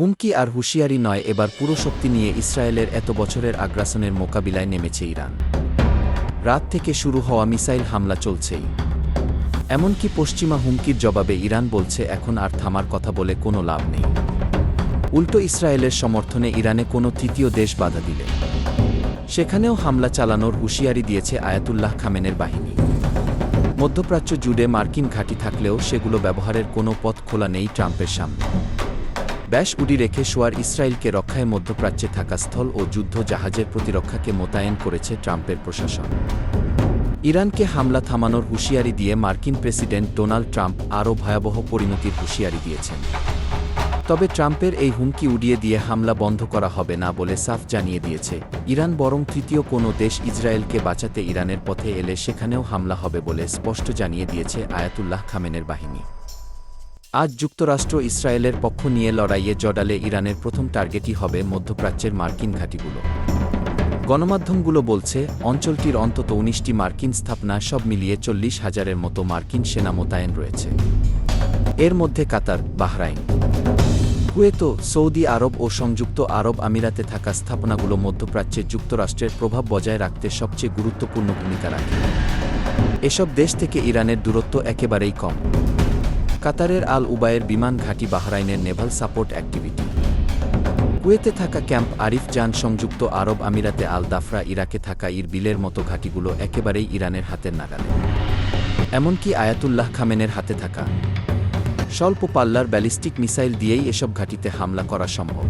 হুমকি আর হুঁশিয়ারি নয়, এবার পুরো শক্তি নিয়ে ইসরায়েলের এত বছরের আগ্রাসনের মোকাবিলায় নেমেছে ইরান। রাত থেকে শুরু হওয়া মিসাইল হামলা চলছেই। এমনকি পশ্চিমা হুমকির জবাবে ইরান বলছে এখন আর থামার কথা বলে কোনো লাভ নেই। উল্টো ইসরায়েলের সমর্থনে ইরানে কোনো তৃতীয় দেশ বাধা দিলে সেখানেও হামলা চালানোর হুঁশিয়ারি দিয়েছে আয়াতুল্লাহ খামেনের বাহিনী। মধ্যপ্রাচ্য জুড়ে মার্কিন ঘাঁটি থাকলেও সেগুলো ব্যবহারের কোনো পথ খোলা নেই ট্রাম্পের সামনে। ব্যাস উড়ি রেখে শোয়ার ইসরায়েলকে রক্ষায় মধ্যপ্রাচ্যে থাকা স্থল ও যুদ্ধ জাহাজের প্রতিরক্ষাকে মোতায়েন করেছে ট্রাম্পের প্রশাসন। ইরানকে হামলা থামানোর হুঁশিয়ারি দিয়ে মার্কিন প্রেসিডেন্ট ডোনাল্ড ট্রাম্প আরও ভয়াবহ পরিণতির হুঁশিয়ারি দিয়েছেন। তবে ট্রাম্পের এই হুমকি উড়িয়ে দিয়ে হামলা বন্ধ করা হবে না বলে সাফ জানিয়ে দিয়েছে ইরান, বরং তৃতীয় কোনো দেশ ইসরায়েলকে বাঁচাতে ইরানের পথে এলে সেখানেও হামলা হবে বলে স্পষ্ট জানিয়ে দিয়েছে আয়াতুল্লাহ খামেনের বাহিনী। আজ যুক্তরাষ্ট্র ইসরায়েলের পক্ষ নিয়ে লড়াইয়ে জড়ালে ইরানের প্রথম টার্গেটই হবে মধ্যপ্রাচ্যের মার্কিন ঘাঁটিগুলো। গণমাধ্যমগুলো বলছে অঞ্চলটির অন্তত ১৯টি মার্কিন স্থাপনা, সব মিলিয়ে ৪০,০০০-এর মতো মার্কিন সেনা মোতায়েন রয়েছে। এর মধ্যে কাতার, বাহরাইন, কুয়েত, সৌদি আরব ও সংযুক্ত আরব আমিরাতে থাকা স্থাপনাগুলো মধ্যপ্রাচ্যে যুক্তরাষ্ট্রের প্রভাব বজায় রাখতে সবচেয়ে গুরুত্বপূর্ণ ভূমিকা রাখে। এসব দেশ থেকে ইরানের দূরত্ব একেবারেই কম। কাতারের আল উবায়ের বিমান ঘাঁটি, বাহরাইনের নেভাল সাপোর্ট অ্যাক্টিভিটি, কুয়েতে থাকা ক্যাম্প আরিফ জান, সংযুক্ত আরব আমিরাতে আল দাফরা, ইরাকে থাকা ইরবিলের মতো ঘাঁটিগুলো একেবারেই ইরানের হাতের নাগালে। এমনকি আয়াতুল্লাহ খামেনের হাতে থাকা স্বল্প পাল্লার ব্যালিস্টিক মিসাইল দিয়েই এসব ঘাঁটিতে হামলা করা সম্ভব।